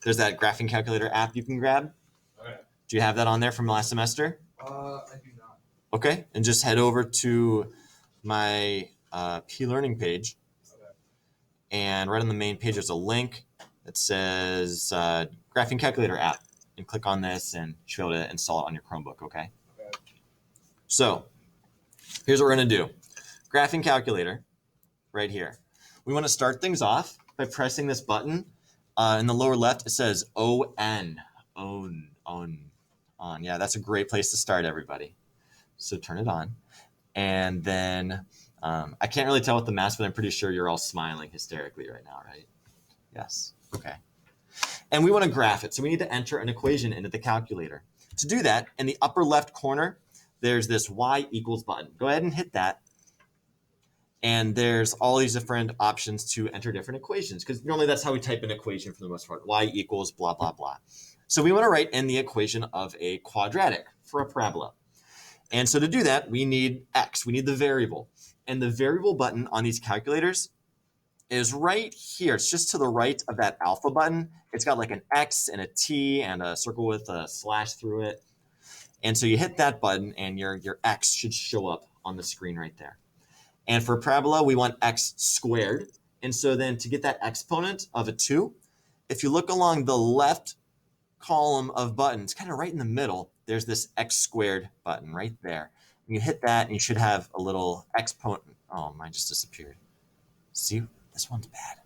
there's that graphing calculator app you can grab. Okay. Do you have that on there from last semester? I do not. Okay, and just head over to my P-Learning page. Okay. And right on the main page, there's a link that says graphing calculator app. And click on this and you should be able to install it on your Chromebook, okay? Okay. So here's what we're going to do. Graphing calculator right here. We want to start things off by pressing this button. In the lower left, it says ON. On. Yeah, that's a great place to start, everybody. So turn it on. And then I can't really tell with the mask, but I'm pretty sure you're all smiling hysterically right now, right? Yes. Okay. And we want to graph it. So we need to enter an equation into the calculator. To do that, in the upper left corner, there's this y equals button. Go ahead and hit that. And there's all these different options to enter different equations, because normally that's how we type an equation for the most part. Y equals blah, blah, blah. So we want to write in the equation of a quadratic for a parabola. And so to do that, we need x. We need the variable. And the variable button on these calculators is right here. It's just to the right of that alpha button. It's got like an X and a T and a circle with a slash through it. And so you hit that button and your X should show up on the screen right there. And for parabola, we want X squared. And so then to get that exponent of a 2, if you look along the left column of buttons, kind of right in the middle, there's this X squared button right there. And you hit that and you should have a little exponent. Oh, mine just disappeared. See? This one's bad.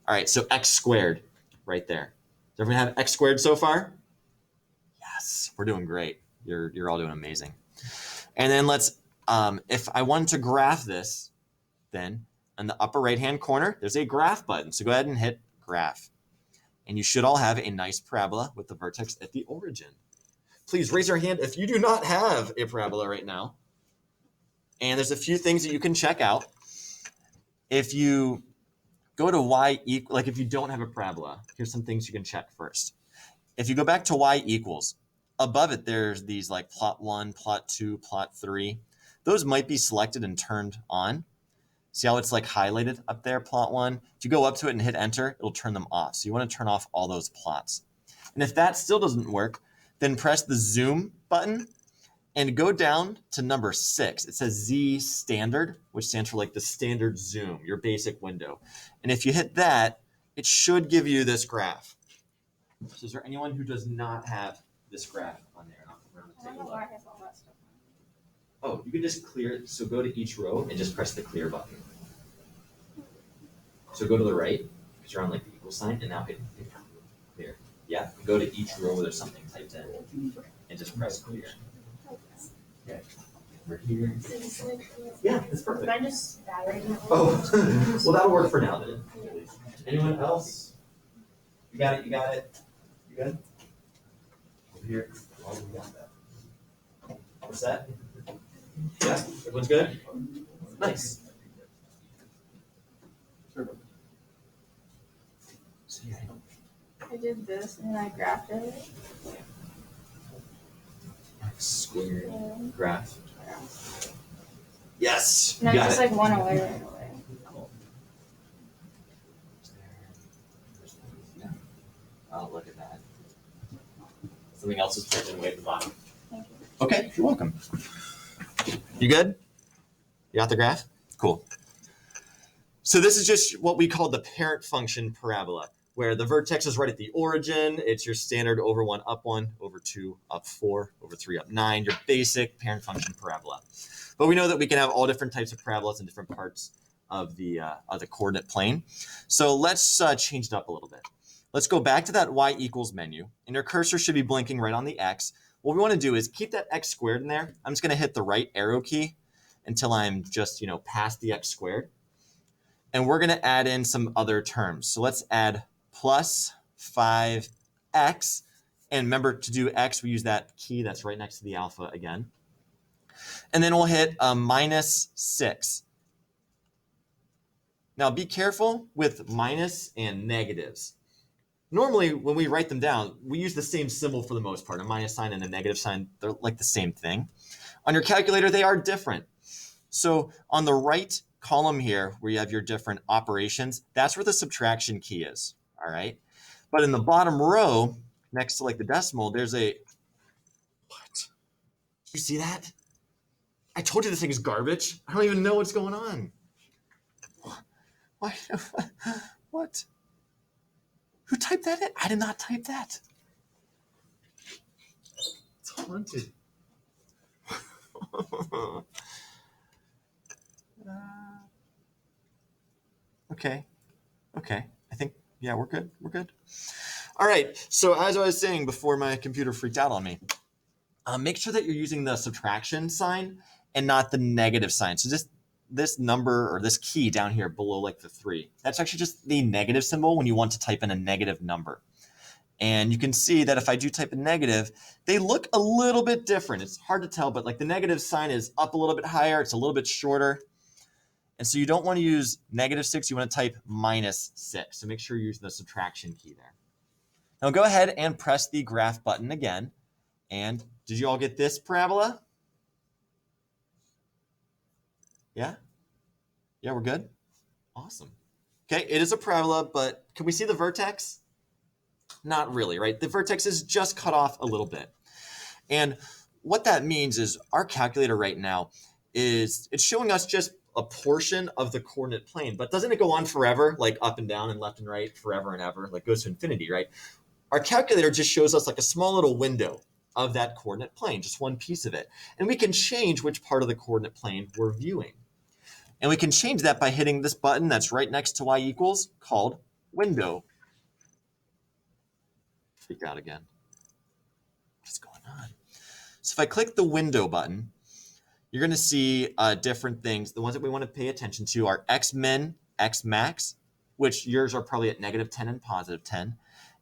All right, so x squared right there. Does everyone have x squared so far? Yes, we're doing great. You're all doing amazing. And then let's, if I wanted to graph this, then in the upper right-hand corner, there's a graph button. So go ahead and hit graph. And you should all have a nice parabola with the vertex at the origin. Please raise your hand if you do not have a parabola right now. And there's a few things that you can check out. If you go to y equal, like if you don't have a parabola, here's some things you can check first. If you go back to y equals, above it there's these like plot 1, plot 2, plot 3. Those might be selected and turned on. See how it's like highlighted up there, plot 1? If you go up to it and hit enter, it'll turn them off. So you want to turn off all those plots. And if that still doesn't work, then press the zoom button and go down to number 6. It says Z standard, which stands for like the standard zoom, your basic window. And if you hit that, it should give you this graph. So is there anyone who does not have this graph on there? Take a look. Oh, you can just clear it. So go to each row and just press the clear button. So go to the right, because you're on like the equal sign, and now hit clear. Yeah, go to each row where there's something typed in, and just press clear. Okay. We're here. Yeah, that's perfect. Can I just die? Oh, well, that'll work for now then. Anyone else? You got it, you got it. You good? Over here. Oh, we got that. What's that? Yeah, everyone's good? Nice. So, yeah. I did this and I graphed it. X squared graph. Yes. And I just like went away right away. Oh, look at that. Something else is typing away at the bottom. Thank you. Okay, you're welcome. You good? You got the graph? Cool. So this is just what we call the parent function parabola, where the vertex is right at the origin. It's your standard over 1, up 1, over 2, up 4, over 3, up 9, your basic parent function parabola. But we know that we can have all different types of parabolas in different parts of the coordinate plane. So let's change it up a little bit. Let's go back to that y equals menu, and your cursor should be blinking right on the x. What we want to do is keep that x squared in there. I'm just going to hit the right arrow key until I'm just, past the x squared. And we're going to add in some other terms. So let's add plus 5x. And remember, to do x, we use that key that's right next to the alpha again. And then we'll hit minus 6. Now be careful with minus and negatives. Normally, when we write them down, we use the same symbol for the most part. A minus sign and a negative sign, they're like the same thing. On your calculator, they are different. So on the right column here, where you have your different operations, that's where the subtraction key is, all right? But in the bottom row, next to like the decimal, there's a, what? You see that? I told you this thing is garbage. I don't even know what's going on. Why? What? Who typed that in? I did not type that. It's haunted. Okay. I think, yeah, we're good. All right. So as I was saying before my computer freaked out on me, make sure that you're using the subtraction sign and not the negative sign. So just this number or this key down here below like the 3, that's actually just the negative symbol when you want to type in a negative number. And you can see that if I do type a negative, they look a little bit different. It's hard to tell, but like the negative sign is up a little bit higher. It's a little bit shorter. And so you don't want to use -6. You want to type -6. So make sure you're using the subtraction key there. Now go ahead and press the graph button again. And did you all get this parabola? Yeah? Yeah, we're good? Awesome. Okay, it is a parabola, but can we see the vertex? Not really, right? The vertex is just cut off a little bit. And what that means is our calculator right now it's showing us just a portion of the coordinate plane, but doesn't it go on forever, like up and down and left and right, forever and ever, like goes to infinity, right? Our calculator just shows us like a small little window of that coordinate plane, just one piece of it. And we can change which part of the coordinate plane we're viewing. And we can change that by hitting this button that's right next to y equals called window. Freaked out again. What's going on? So if I click the window button, you're going to see different things. The ones that we want to pay attention to are x min, x max, which yours are probably at -10 and +10.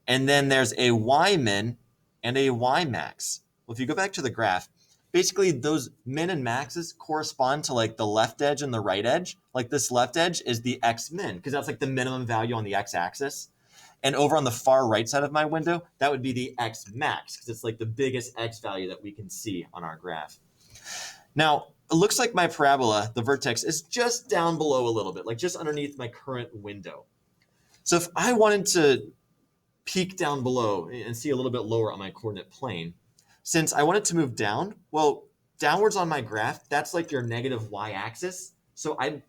And then there's a y min and a y max. Well, if you go back to the graph, basically those min and maxes correspond to like the left edge and the right edge. Like this left edge is the x min because that's like the minimum value on the x-axis. And over on the far right side of my window, that would be the x max because it's like the biggest x value that we can see on our graph. Now, it looks like my parabola, the vertex, is just down below a little bit, like just underneath my current window. So if I wanted to peek down below and see a little bit lower on my coordinate plane, since I want it to move down, well, downwards on my graph, that's like your negative y-axis. So I'd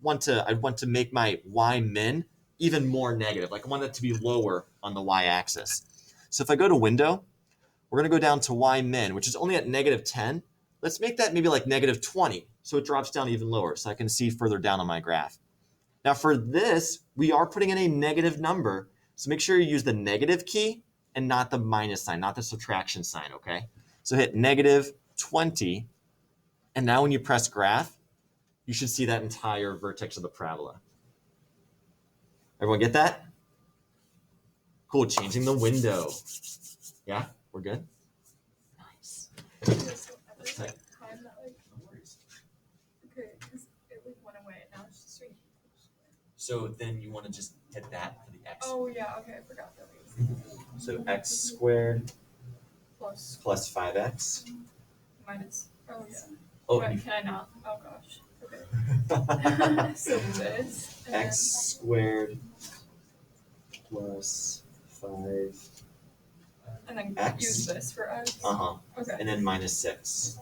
want to make my y min even more negative. Like I want it to be lower on the y-axis. So if I go to window, we're going to go down to y min, which is only at -10. Let's make that maybe like -20, so it drops down even lower, so I can see further down on my graph. Now for this, we are putting in a negative number, so make sure you use the negative key and not the minus sign, not the subtraction sign, okay? So hit -20, and now when you press graph, you should see that entire vertex of the parabola. Everyone get that? Cool, changing the window. Yeah, we're good? Nice. That's tight. No worries. Okay, because it like went away. Now it's just right. So then you want to just hit that for the x. Oh yeah, okay, I forgot that. So x squared Plus plus 5x. minus. Oh yeah. Oh, Wait, can I not? Oh gosh. Okay. and So this. And x squared plus 5. And then X. use this for x. Uh-huh. Okay. And then -6.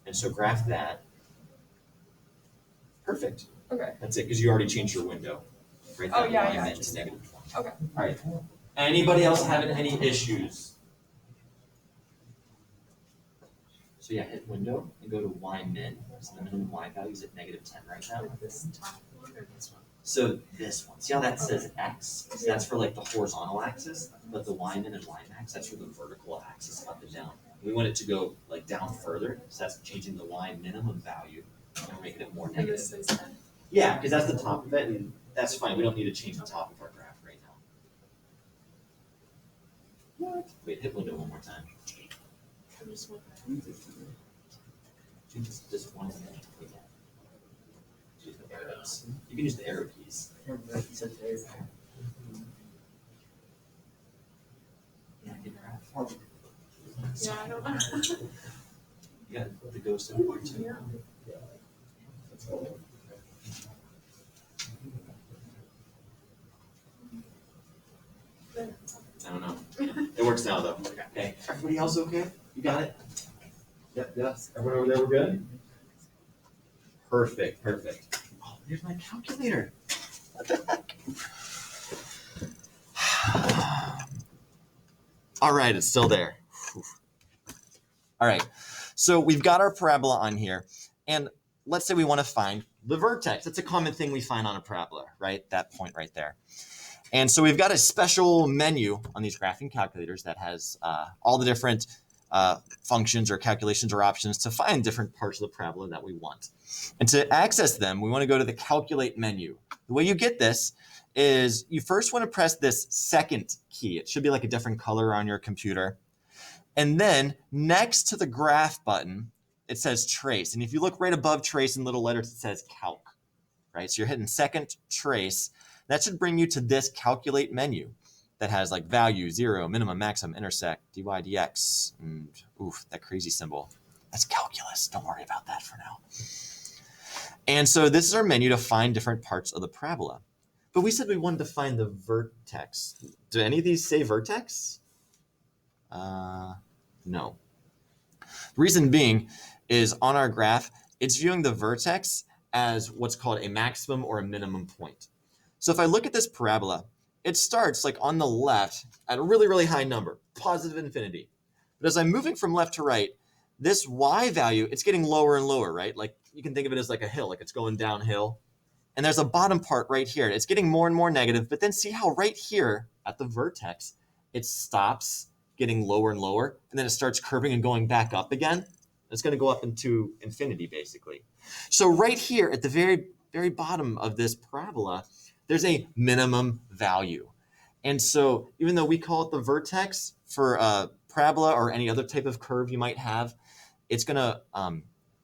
And so graph that. Perfect. Okay. That's it, because you already changed your window. Right, Oh, that yeah, line yeah, meant just- to -20. Okay. All right. Anybody else having any issues? So yeah, hit window and go to y min. So the minimum y value is at -10 right now. This top one or this one? So this one, see how that says x? So that's for like the horizontal axis, but the y min and y max, that's for the vertical axis up and down. We want it to go like down further, so that's changing the y minimum value and making it more And negative. this is 10. Yeah, because that's the top of it, and that's fine. We don't need to change the top of our graph right now. What? Wait, hit window one more time. Just one minute. Use the arrows. You can use the arrow keys. Yeah, get graph. Yeah, I don't know. You got the ghost in part too. Yeah. works now, though. Okay. Everybody else okay? You got it? Yep, yes. Everyone over there, we're good? Perfect, perfect. Oh, here's my calculator. What the heck? All right, it's still there. Whew. All right, so we've got our parabola on here, and let's say we want to find the vertex. That's a common thing we find on a parabola, right? That point right there. And so we've got a special menu on these graphing calculators that has all the different functions or calculations or options to find different parts of the parabola that we want. And to access them, we want to go to the calculate menu. The way you get this is you first want to press this second key. It should be like a different color on your computer. And then next to the graph button, it says trace. And if you look right above trace in little letters, it says calc, right? So you're hitting second trace. That should bring you to this calculate menu that has like value, 0, minimum, maximum, intersect, dy, dx, and oof, that crazy symbol. That's calculus. Don't worry about that for now. And so this is our menu to find different parts of the parabola. But we said we wanted to find the vertex. Do any of these say vertex? No. The reason being is on our graph, it's viewing the vertex as what's called a maximum or a minimum point. So if I look at this parabola, it starts like on the left at a really, really high number, positive infinity. But as I'm moving from left to right, this y value, it's getting lower and lower, right? Like you can think of it as like a hill, like it's going downhill. And there's a bottom part right here. It's getting more and more negative, but then see how right here at the vertex, it stops getting lower and lower, and then it starts curving and going back up again. It's going to go up into infinity, basically. So right here at the very, very bottom of this parabola, there's a minimum value. And so even though we call it the vertex for a parabola or any other type of curve you might have, it's going to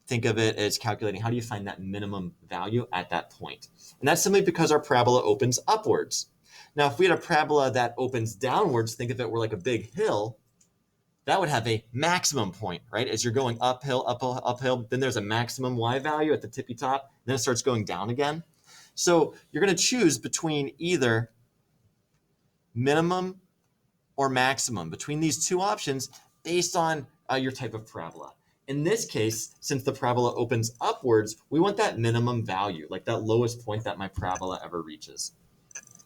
think of it as calculating how do you find that minimum value at that point. And that's simply because our parabola opens upwards. Now, if we had a parabola that opens downwards, think of it, we're like a big hill, that would have a maximum point, right? As you're going uphill, uphill, uphill, then there's a maximum y value at the tippy top, then it starts going down again. So you're going to choose between either minimum or maximum, between these two options based on your type of parabola. In this case, since the parabola opens upwards, we want that minimum value, like that lowest point that my parabola ever reaches.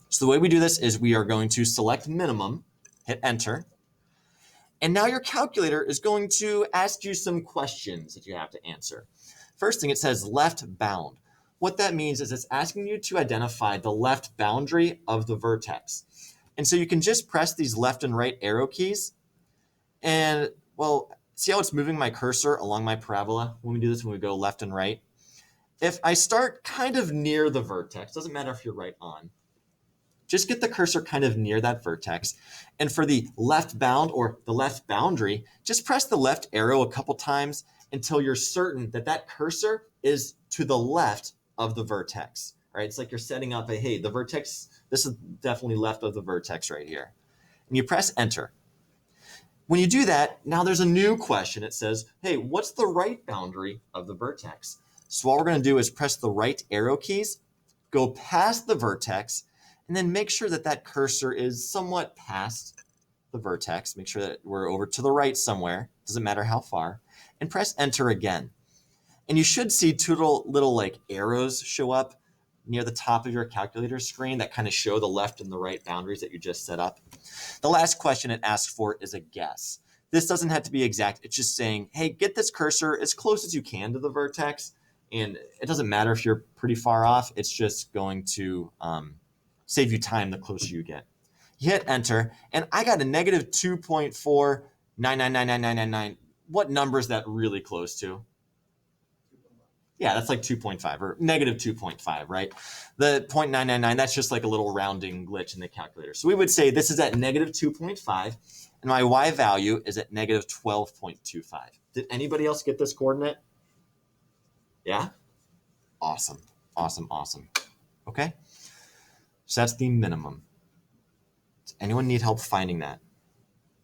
So the way we do this is we are going to select minimum, hit enter, and now your calculator is going to ask you some questions that you have to answer. First thing, it says left bound. What that means is it's asking you to identify the left boundary of the vertex. And so you can just press these left and right arrow keys. And well, see how it's moving my cursor along my parabola when we do this, when we go left and right? If I start kind of near the vertex, doesn't matter if you're right on, just get the cursor kind of near that vertex. And for the left bound or the left boundary, just press the left arrow a couple times until you're certain that that cursor is to the left of the vertex. All right, it's like you're setting up a, hey, the vertex, this is definitely left of the vertex right here. And you press enter. When you do that, now there's a new question. It says, hey, what's the right boundary of the vertex? So what we're going to do is press the right arrow keys, go past the vertex, and then make sure that that cursor is somewhat past the vertex. Make sure that we're over to the right somewhere. Doesn't matter how far. And press enter again. And you should see two little like arrows show up near the top of your calculator screen that kind of show the left and the right boundaries that you just set up. The last question it asks for is a guess. This doesn't have to be exact. It's just saying, hey, get this cursor as close as you can to the vertex. And it doesn't matter if you're pretty far off. It's just going to save you time the closer you get. You hit enter, and I got a negative 2.4999999. What number is that really close to? Yeah, that's like 2.5 or negative 2.5, right? The 0.999, that's just like a little rounding glitch in the calculator. So we would say this is at negative 2.5, and my y value is at negative 12.25. Did anybody else get this coordinate? Yeah? Awesome, awesome, awesome. Okay, so that's the minimum. Does anyone need help finding that?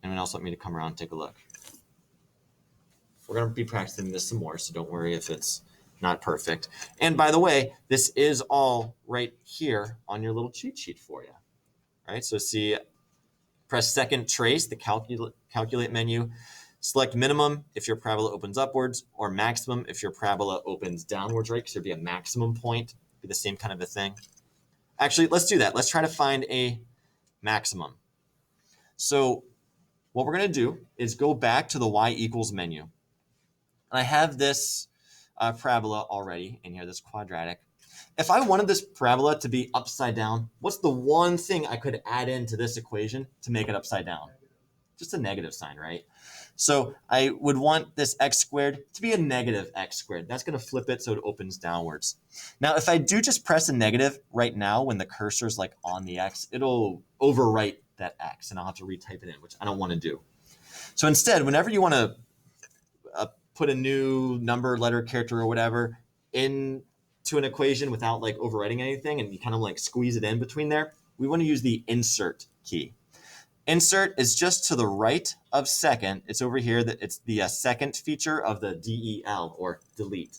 Anyone else want me to come around and take a look? We're going to be practicing this some more, so don't worry if it's not perfect. And by the way, this is all right here on your little cheat sheet for you. All right, so see, Press second trace, the calculate menu. Select minimum if your parabola opens upwards, or maximum if your parabola opens downwards, right? Because there'd be a maximum point, be the same kind of a thing. Actually, let's do that. Let's try to find a maximum. So what we're going to do is go back to the y equals menu. And I have this parabola already in here, this quadratic. If I wanted this parabola to be upside down, what's the one thing I could add into this equation to make it upside down? Just a negative sign, right? So I would want this x squared to be a negative x squared. That's going to flip it so it opens downwards. Now, if I do just press a negative right now when the cursor is like on the x, it'll overwrite that x and I'll have to retype it in, which I don't want to do. So instead, whenever you want to put a new number, letter, character, or whatever into an equation without like overwriting anything, and you kind of like squeeze it in between there, we want to use the insert key. Insert is just to the right of second. It's over here. That it's the second feature of the DEL, or delete.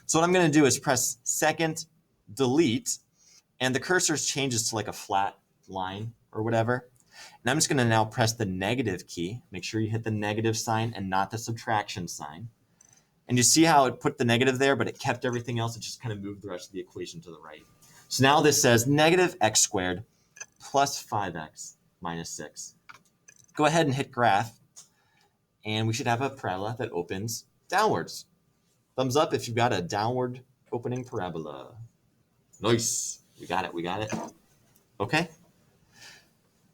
So what I'm going to do is press second, delete, and the cursor changes to like a flat line or whatever. And I'm just going to now press the negative key. Make sure you hit the negative sign and not the subtraction sign. And you see how it put the negative there, but it kept everything else. It just kind of moved the rest of the equation to the right. So now this says negative x squared plus 5x minus 6. Go ahead and hit graph, and we should have a parabola that opens downwards. Thumbs up if you've got a downward opening parabola. Nice. We got it. Okay.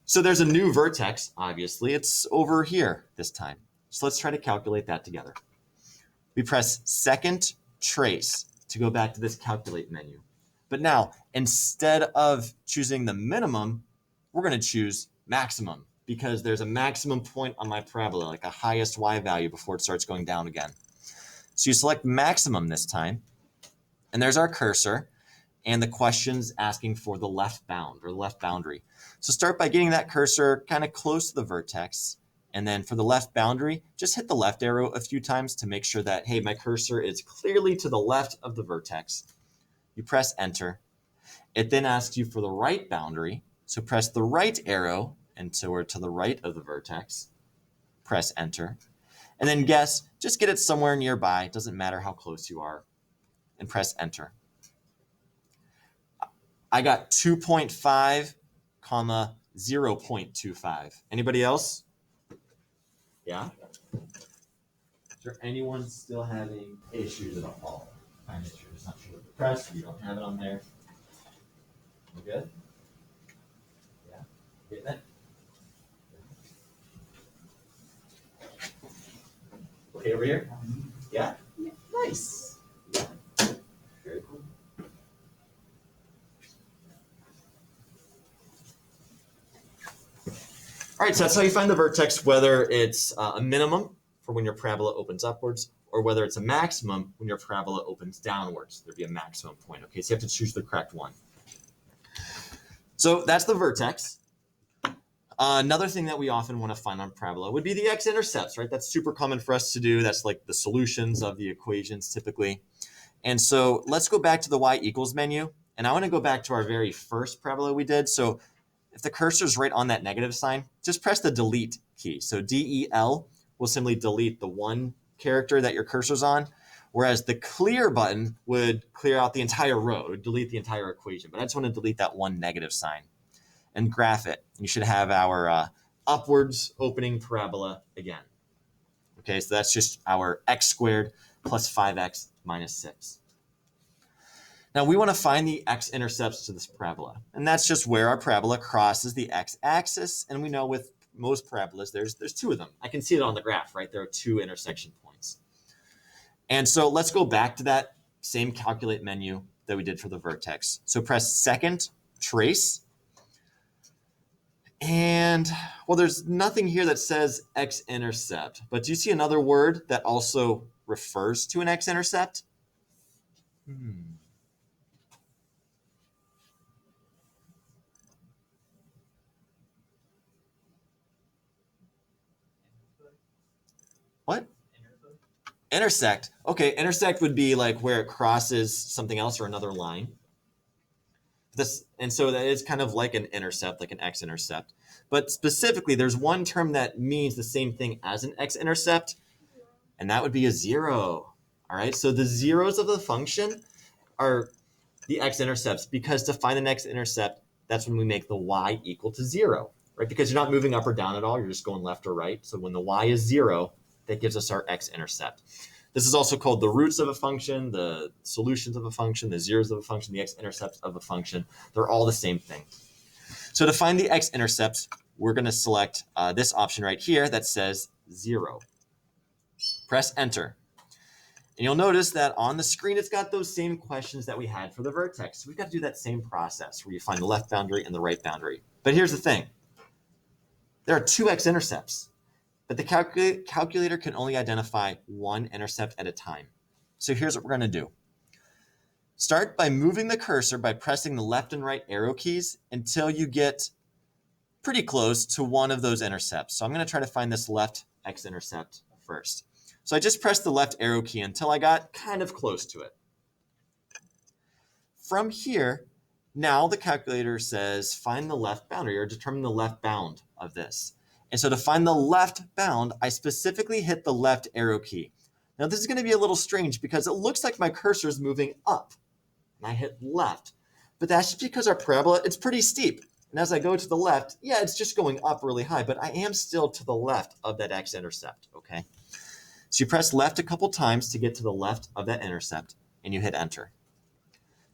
So there's a new vertex, obviously. It's over here this time. So let's try to calculate that together. We press second trace to go back to this calculate menu. But now, instead of choosing the minimum, we're going to choose maximum, because there's a maximum point on my parabola, like a highest y value before it starts going down again. So you select maximum this time, and there's our cursor, and the question's asking for the left bound, or the left boundary. So start by getting that cursor kind of close to the vertex, and then for the left boundary, just hit the left arrow a few times to make sure that, hey, my cursor is clearly to the left of the vertex. You press enter. It then asks you for the right boundary, so press the right arrow until we're to the right of the vertex. Press enter. And then just get it somewhere nearby. It doesn't matter how close you are. And press enter. I got 2.5, 0.25. Anybody else? Yeah? Is there anyone still having issues at all? Find it, you're just not sure what to press, you don't have it on there. You good? Yeah? Getting it? Okay, over here? Yeah? Yeah. Nice. Yeah. Very cool. All right, so that's how you find the vertex, whether it's a minimum for when your parabola opens upwards, or whether it's a maximum when your parabola opens downwards. There'd be a maximum point. Okay, so you have to choose the correct one. So that's the vertex. Another thing that we often want to find on parabola would be the x-intercepts, right? That's super common for us to do. That's like the solutions of the equations typically. And so let's go back to the y equals menu. And I want to go back to our very first parabola we did. So if the cursor is right on that negative sign, just press the delete key. So DEL will simply delete the one character that your cursor's on, whereas the clear button would clear out the entire row, it would delete the entire equation. But I just want to delete that one negative sign and graph it. You should have our upwards opening parabola again. Okay, so that's just our x squared plus 5x minus 6. Now we want to find the x-intercepts to this parabola, and that's just where our parabola crosses the x-axis, and we know with most parabolas there's two of them. I can see it on the graph, right? There are two intersection points. And so let's go back to that same calculate menu that we did for the vertex. So press second trace. And, well, there's nothing here that says x-intercept, but do you see another word that also refers to an x-intercept? What? Intersect. Okay, intersect would be like where it crosses something else or another line. And so that is kind of like an intercept, like an x-intercept. But specifically, there's one term that means the same thing as an x-intercept, and that would be a 0. All right, so the zeros of the function are the x-intercepts, because to find an x-intercept, that's when we make the y equal to 0, right? Because you're not moving up or down at all, you're just going left or right. So when the y is 0, that gives us our x-intercept. This is also called the roots of a function, the solutions of a function, the zeros of a function, the x-intercepts of a function. They're all the same thing. So to find the x-intercepts, we're going to select this option right here that says 0. Press enter. And you'll notice that on the screen, it's got those same questions that we had for the vertex. So we've got to do that same process where you find the left boundary and the right boundary. But here's the thing. There are 2 x-intercepts. But the calculator can only identify one intercept at a time. So here's what we're going to do. Start by moving the cursor by pressing the left and right arrow keys until you get pretty close to one of those intercepts. So I'm going to try to find this left x-intercept first. So I just pressed the left arrow key until I got kind of close to it. From here, now the calculator says find the left boundary or determine the left bound of this. And so to find the left bound, I specifically hit the left arrow key. Now this is going to be a little strange because it looks like my cursor is moving up and I hit left. But that's just because our parabola, it's pretty steep. And as I go to the left, yeah, it's just going up really high, but I am still to the left of that x-intercept, okay? So you press left a couple times to get to the left of that intercept and you hit enter.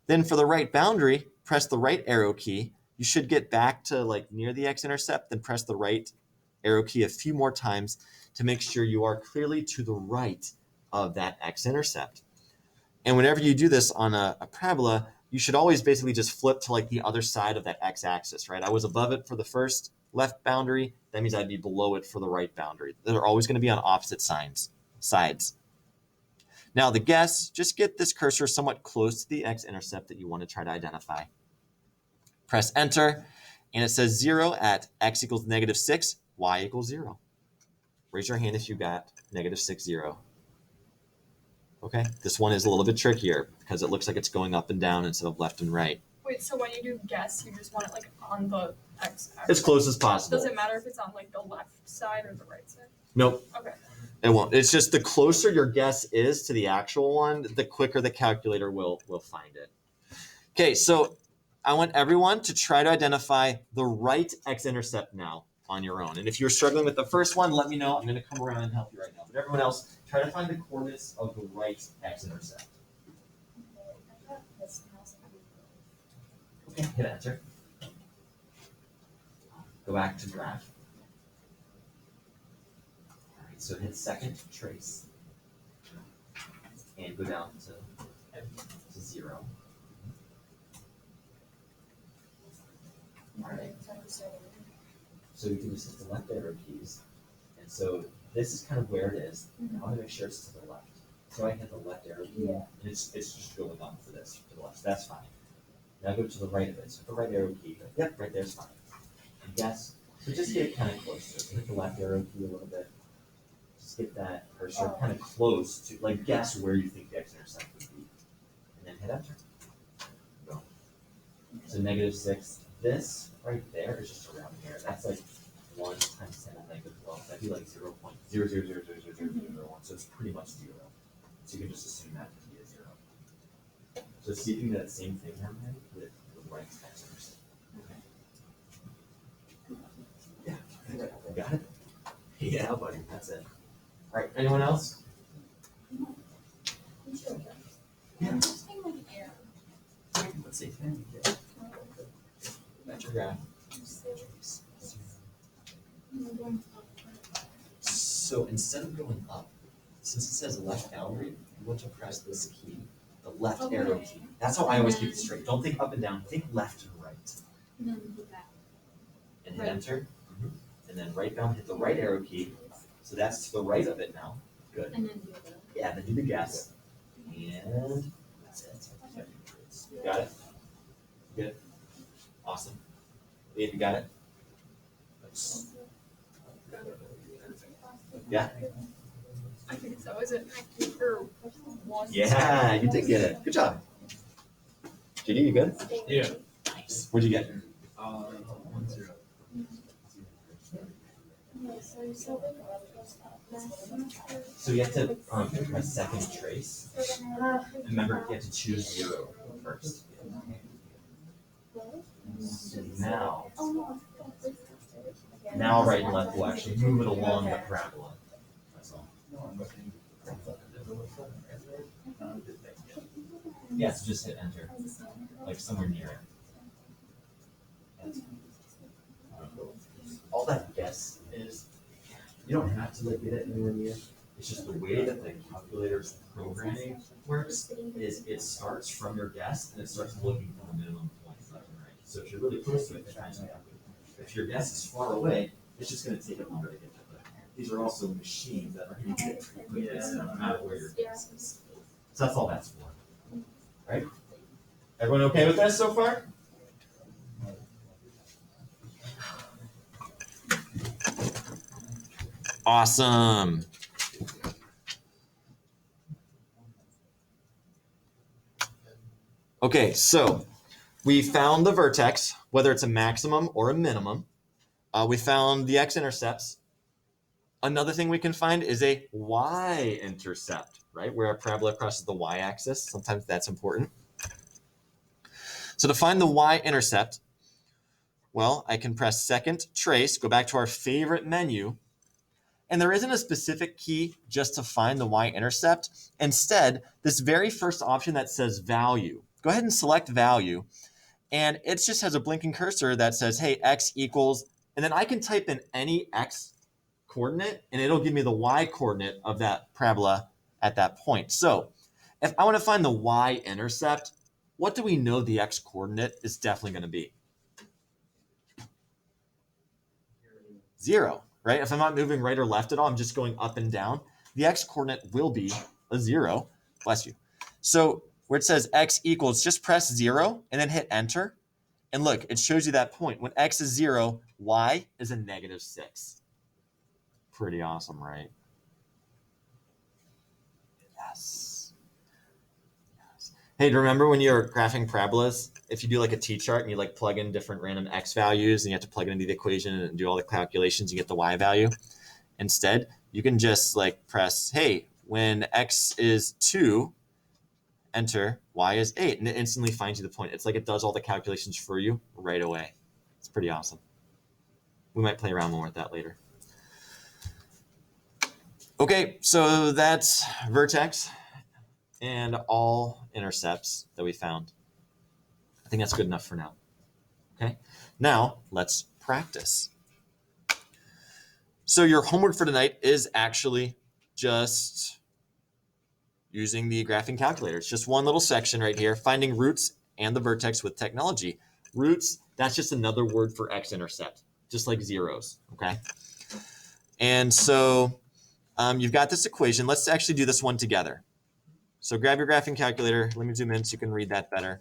Then for the right boundary, press the right arrow key. You should get back to like near the x-intercept, then press the right arrow key a few more times to make sure you are clearly to the right of that x-intercept. And whenever you do this on a parabola, you should always basically just flip to like the other side of that x-axis, right? I was above it for the first left boundary. That means I'd be below it for the right boundary. They're always going to be on opposite sides. Now the guess, just get this cursor somewhat close to the x-intercept that you want to try to identify. Press enter, and it says 0 at x equals -6, y equals 0. Raise your hand if you got -6, 0. Okay, this one is a little bit trickier because it looks like it's going up and down instead of left and right. Wait, so when you do guess, you just want it like on the x-axis? As close as possible. Does it matter if it's on like the left side or the right side? Nope. Okay. It won't. It's just the closer your guess is to the actual one, the quicker the calculator will find it. Okay, so I want everyone to try to identify the right x-intercept now on your own. And if you're struggling with the first one, let me know. I'm going to come around and help you right now. But everyone else, try to find the coordinates of the right x-intercept. Okay, hit enter. Go back to graph. All right, so hit second trace. And go down to 0. All right. So you can just hit the left arrow keys. And so this is kind of where it is. I want to make sure it's to the left. So I hit the left arrow key, and it's just going on for this, to the left. So that's fine. Now go to the right of it. So the right arrow key, yep, right there's fine. And guess, so just get it kind of close to it. So hit the left arrow key a little bit. Just get that cursor kind of close to, like, guess where you think the x-intercept would be. And then hit enter. Go. So -6. This right there is just around here. That's like 1 times 10 to the -12. That'd be like 0.0000001. So it's pretty much 0. So you can just assume that to be a 0. So see if you can do that same thing down there with the right x-intercept. Okay. Yeah, you got it? Yeah, buddy, that's it. All right, anyone else? Yeah. Let's see. That's your graph. So instead of going up, since it says left boundary, you want to press this key, the left arrow key. That's how I always keep it straight. Don't think up and down, think left and right. And then hit that. And hit enter. And then right bound, hit the right arrow key. So that's to the right of it now. Good. And then do the. Yeah, then do the guess. And that's it. You got it? Good. Awesome. Leah, you got it? Yeah? I think so. Is it or one? Yeah, you did get it. Good job. JD, you good? Yeah. What'd you get? 1, 0. So you have to press second trace. Remember, you have to choose 0 first. So now right and left will actually move it along the parabola. That's all. Yeah, so just hit enter, like somewhere near it. All that guess is, you don't have to like get it anywhere near. It's just the way that the calculator's programming works is it starts from your guess and it starts looking for the minimum point left and right. So if you're really close to it, it finds out. If your guess is far away, it's just going to take it longer to get there. These are also machines that are going to get quickly, no matter where your guess is. So that's all that's for. Right? Everyone okay with this so far? Awesome. Okay, so we found the vertex, whether it's a maximum or a minimum. We found the x-intercepts. Another thing we can find is a y-intercept, right? Where a parabola crosses the y-axis. Sometimes that's important. So to find the y-intercept, well, I can press second trace, go back to our favorite menu, and there isn't a specific key just to find the y-intercept. Instead, this very first option that says value, go ahead and select value, and it just has a blinking cursor that says, hey, x equals, and then I can type in any x coordinate, and it'll give me the y coordinate of that parabola at that point. So if I want to find the y-intercept, what do we know the x coordinate is definitely going to be? 0, right? If I'm not moving right or left at all, I'm just going up and down, the x coordinate will be a 0. Bless you. So where it says x equals, just press 0 and then hit enter. And look, it shows you that point. When x is 0, y is a -6. Pretty awesome, right? Yes. Hey, do you remember when you're graphing parabolas, if you do like a t-chart and you like plug in different random x values and you have to plug it into the equation and do all the calculations, you get the y value? Instead, you can just like press, hey, when x is 2, enter, y is 8, and it instantly finds you the point. It's like it does all the calculations for you right away. It's pretty awesome. We might play around more with that later. Okay, so that's vertex and all intercepts that we found. I think that's good enough for now. Okay, now let's practice. So your homework for tonight is actually just using the graphing calculator. It's just one little section right here, finding roots and the vertex with technology. Roots, that's just another word for x-intercept, just like zeros, okay? And so you've got this equation. Let's actually do this one together. So grab your graphing calculator. Let me zoom in so you can read that better.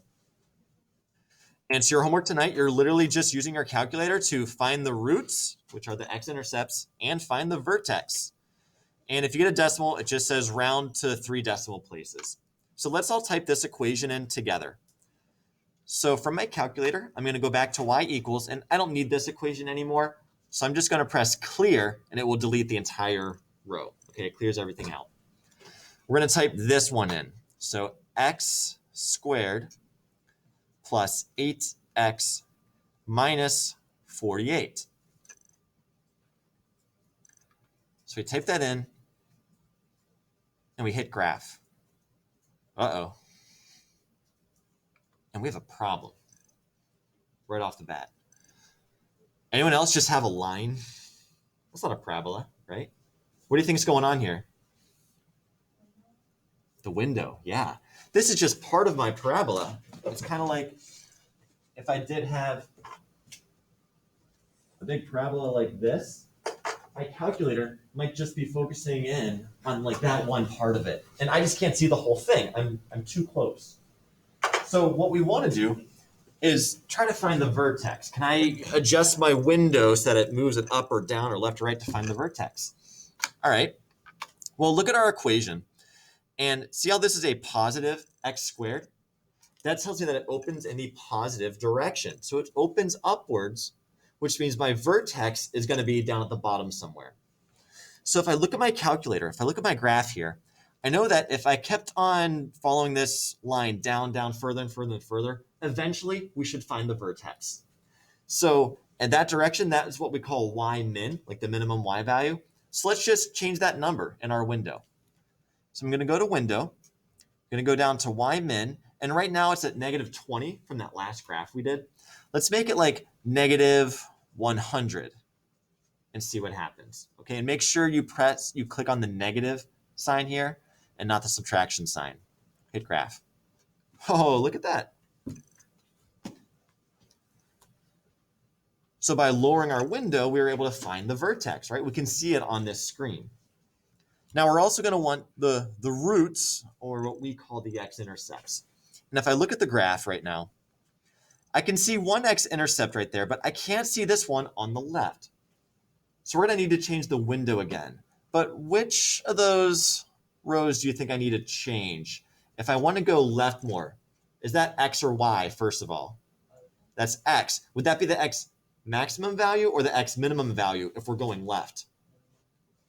And so your homework tonight, you're literally just using your calculator to find the roots, which are the x-intercepts, and find the vertex. And if you get a decimal, it just says round to 3 decimal places. So let's all type this equation in together. So from my calculator, I'm going to go back to y equals, and I don't need this equation anymore. So I'm just going to press clear, and it will delete the entire row. Okay, it clears everything out. We're going to type this one in. So x squared plus 8x minus 48. So we type that in, and we hit graph. Uh-oh. And we have a problem right off the bat. Anyone else just have a line? That's not a parabola, right? What do you think is going on here? The window, yeah. This is just part of my parabola. It's kind of like if I did have a big parabola like this, my calculator might just be focusing in on like that one part of it. And I just can't see the whole thing. I'm too close. So what we want to do is try to find the vertex. Can I adjust my window so that it moves it up or down or left or right to find the vertex? All right. Well, look at our equation. And see how this is a positive x squared? that tells me that it opens in the positive direction. So it opens upwards, which means my vertex is going to be down at the bottom somewhere. So if I look at my calculator, if I look at my graph here, I know that if I kept on following this line down, further and further and further, eventually we should find the vertex. So in that direction, that is what we call y min, like the minimum y value. So let's just change that number in our window. So I'm going to go to window, I'm going to go down to y min, and right now it's at negative 20 from that last graph we did. Let's make it like negative 100 and see what happens. Okay, and make sure you click on the negative sign here and not the subtraction sign. Hit graph. Oh, look at that. So by lowering our window, we were able to find the vertex, right? We can see it on this screen. Now we're also going to want the roots, or what we call the x-intercepts. And if I look at the graph right now, I can see one x-intercept right there, but I can't see this one on the left. So we're going to need to change the window again. But which of those rows do you think I need to change? If I want to go left more, is that x or y, first of all? That's x. Would that be the x maximum value or the x minimum value if we're going left?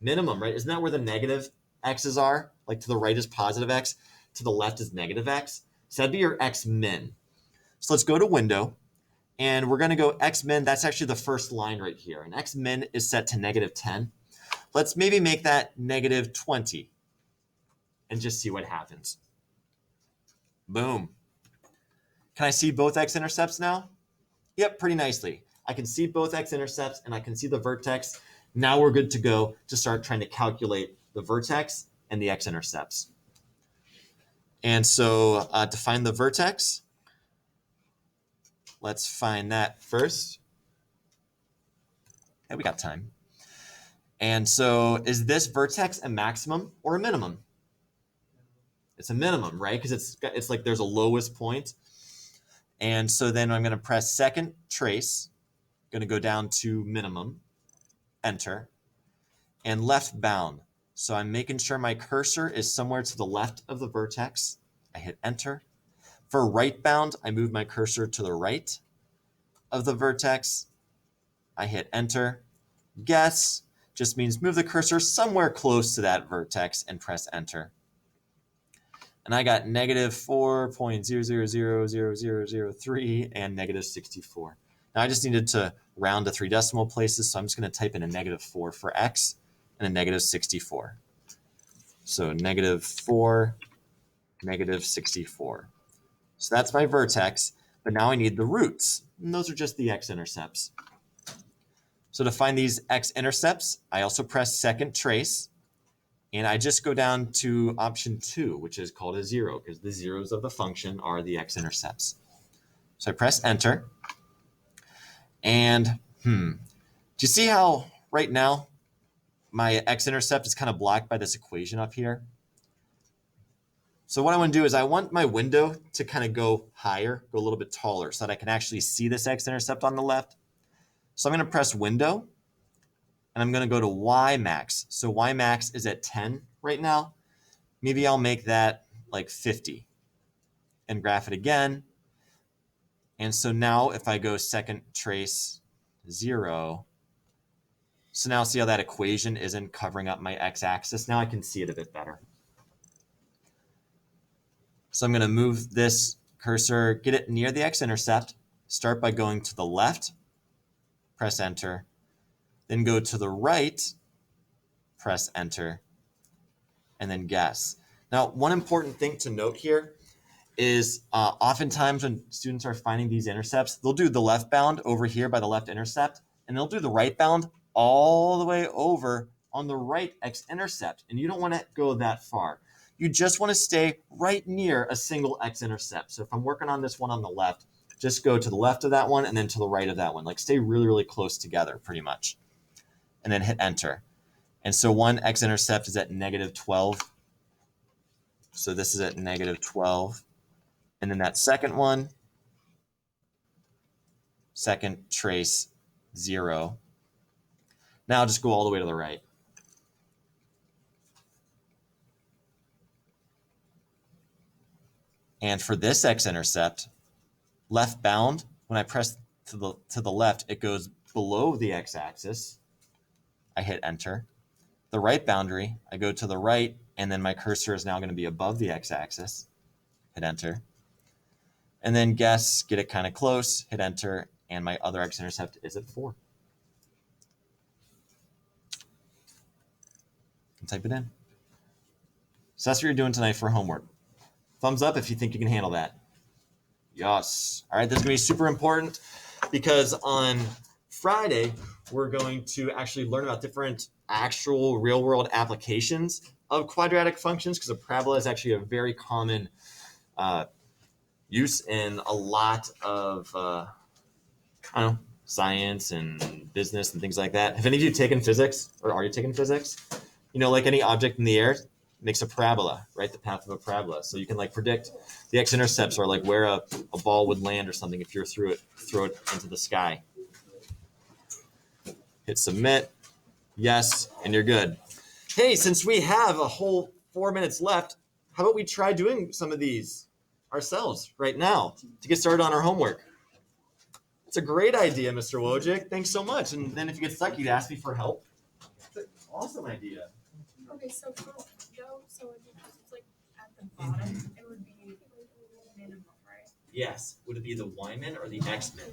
Minimum, right? Isn't that where the negative x's are? Like to the right is positive x, to the left is negative x. So that'd be your x min. So let's go to window, and we're going to go x min. That's actually the first line right here. And x min is set to negative 10. Let's maybe make that negative 20 and just see what happens. Boom. Can I see both x-intercepts now? Yep, pretty nicely. I can see both x-intercepts and I can see the vertex. Now we're good to go to start trying to calculate the vertex and the x-intercepts. And so to find the vertex, let's find that first. Okay, we got time. And so is this vertex a maximum or a minimum? It's a minimum, right? Because it's like there's a lowest point. And so then I'm going to press second trace, going to go down to minimum, enter, and left bound. So I'm making sure my cursor is somewhere to the left of the vertex. I hit enter. For right bound, I move my cursor to the right of the vertex. I hit enter. Guess just means move the cursor somewhere close to that vertex and press enter. And I got negative 4.000003 and negative 64. Now I just needed to round to 3 decimal places, so I'm just going to type in a negative 4 for x and a negative 64. So negative 4, negative 64. So that's my vertex, but now I need the roots, and those are just the x-intercepts. So to find these x-intercepts, I also press second trace, and I just go down to option 2, which is called a 0, because the zeros of the function are the x-intercepts. So I press enter. And do you see how right now my x-intercept is kind of blocked by this equation up here? So what I want to do is I want my window to kind of go higher, go a little bit taller, so that I can actually see this x-intercept on the left. So I'm going to press window, and I'm going to go to Y max. So Y max is at 10 right now. Maybe I'll make that like 50 and graph it again. And so now if I go second trace 0, so now see how that equation isn't covering up my x-axis? Now I can see it a bit better. So I'm going to move this cursor, get it near the x-intercept, start by going to the left, press enter, then go to the right, press enter, and then guess. Now, one important thing to note here is oftentimes when students are finding these intercepts, they'll do the left bound over here by the left intercept, and they'll do the right bound all the way over on the right x-intercept, and you don't want to go that far. You just want to stay right near a single x-intercept. So if I'm working on this one on the left, just go to the left of that one and then to the right of that one. Like stay really, really close together pretty much. And then hit enter. And so one x-intercept is at negative 12. So this is at negative 12. And then that second one, second trace 0. Now I'll just go all the way to the right. And for this x-intercept, left bound, when I press to the left, it goes below the x-axis. I hit enter. The right boundary, I go to the right, and then my cursor is now going to be above the x-axis. Hit enter. And then guess, get it kind of close, hit enter, and my other x-intercept is at 4. And type it in. So that's what you're doing tonight for homework. Thumbs up if you think you can handle that. Yes. All right, this is going to be super important because on Friday, we're going to actually learn about different actual real-world applications of quadratic functions, because a parabola is actually a very common use in a lot of science and business and things like that. Have any of you taken physics, or are you taking physics? You know, like any object in the air makes a parabola, right? The path of a parabola. So you can like predict the x-intercepts, or like where a ball would land or something if you were throw it into the sky. Hit submit. Yes, and you're good. Hey, since we have a whole 4 minutes left, how about we try doing some of these ourselves right now to get started on our homework? It's a great idea, Mr. Wojcik. Thanks so much. And then if you get stuck, you'd ask me for help. It's an awesome idea. Okay, so for window, so it's like at the bottom, it would be minimum, right? Yes. Would it be the y-min or the x-min?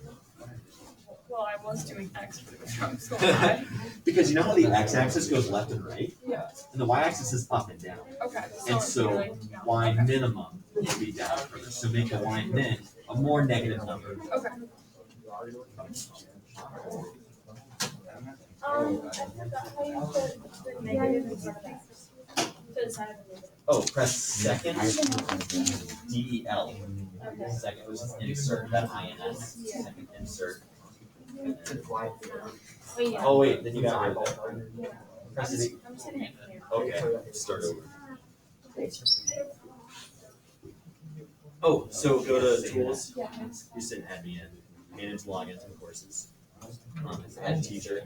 Well, I was doing X for the drum, so I. Because you know how the x-axis goes left and right? Yeah. And the y-axis is up and down. Okay. And so yeah. y Okay. minimum would be down further. So make the y min a more negative number. Okay. I forgot how you put the negative in front to the side of the Oh, press second DEL. Okay. Second was just insert that INS. Second insert. Oh, yeah. Oh wait, then you got rid of it. Yeah. Press it. I'm sitting it here. Okay, start over. Oh, so go to tools. Yeah. You said admin, manage logins and courses. Add teacher.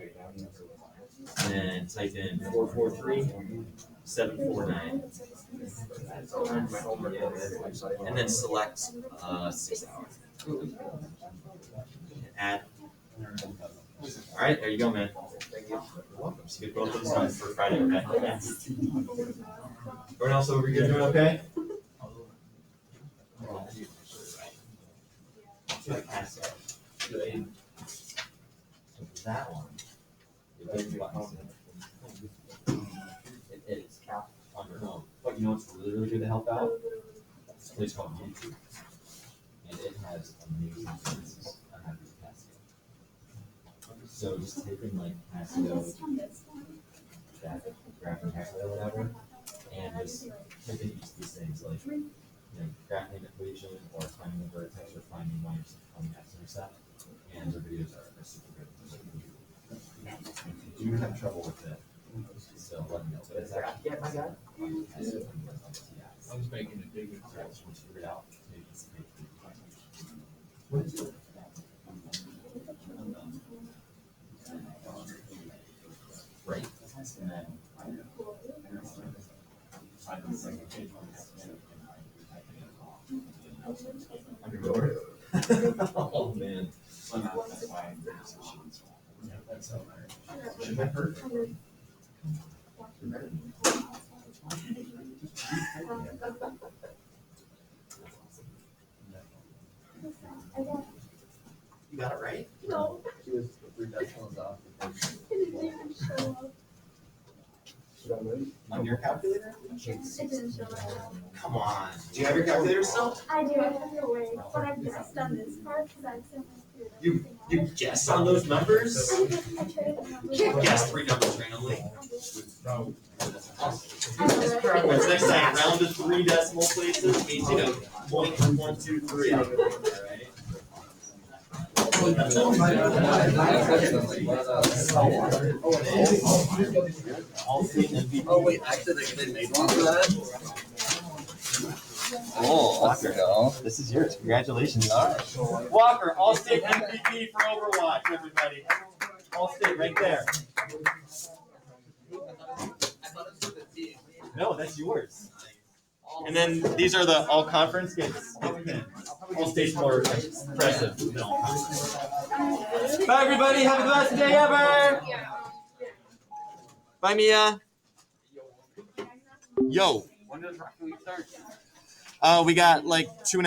And then type in 443-749. And then select 6 hours. Add. All right, there you go, man. You're welcome. So you get both of those for Friday, okay? Everyone else over here doing okay? That one. It is cap on your own. But you know what's really, really good to help out? It's a place called YouTube. And it has amazing services on how to use Casio. So just type in like Casio, that graphing calculator or whatever, and just type in each of these things like, you know, graphing equation or finding a vertex or finding one on the x-intercept. And the videos are super good. If you do have trouble with it, so let me know. But it's actually, yeah, my God. I was making a big difference. Once you figure it out, maybe it's what is it? Right. And then undergoer. Oh man. That's so hard. Should I hurt? You got it right? No, She was 3 decimals off. it didn't even show up. Should I move? On your calculator? It didn't show up. Come on. Do you have your calculator still? I do, I have to wait, but I've just done this part because I've sent my students. You guessed on those numbers? I traded the numbers. You can't guess 3 numbers randomly. No. What's next time? Round to 3 decimal places means, you know, 0.123. Alright? All-state MVP. Oh wait, actually they made one for that? Oh, Walker, go. this is yours. Congratulations. Walker, All-State MVP for Overwatch, everybody. All-State right there. I thought it was for the team. No, that's yours. Oh, And then these are the all conference. All states more impressive than all conference. Bye, everybody. Have the best day ever. Bye, Mia. Yo. When does Rocket League start? We got like 2.5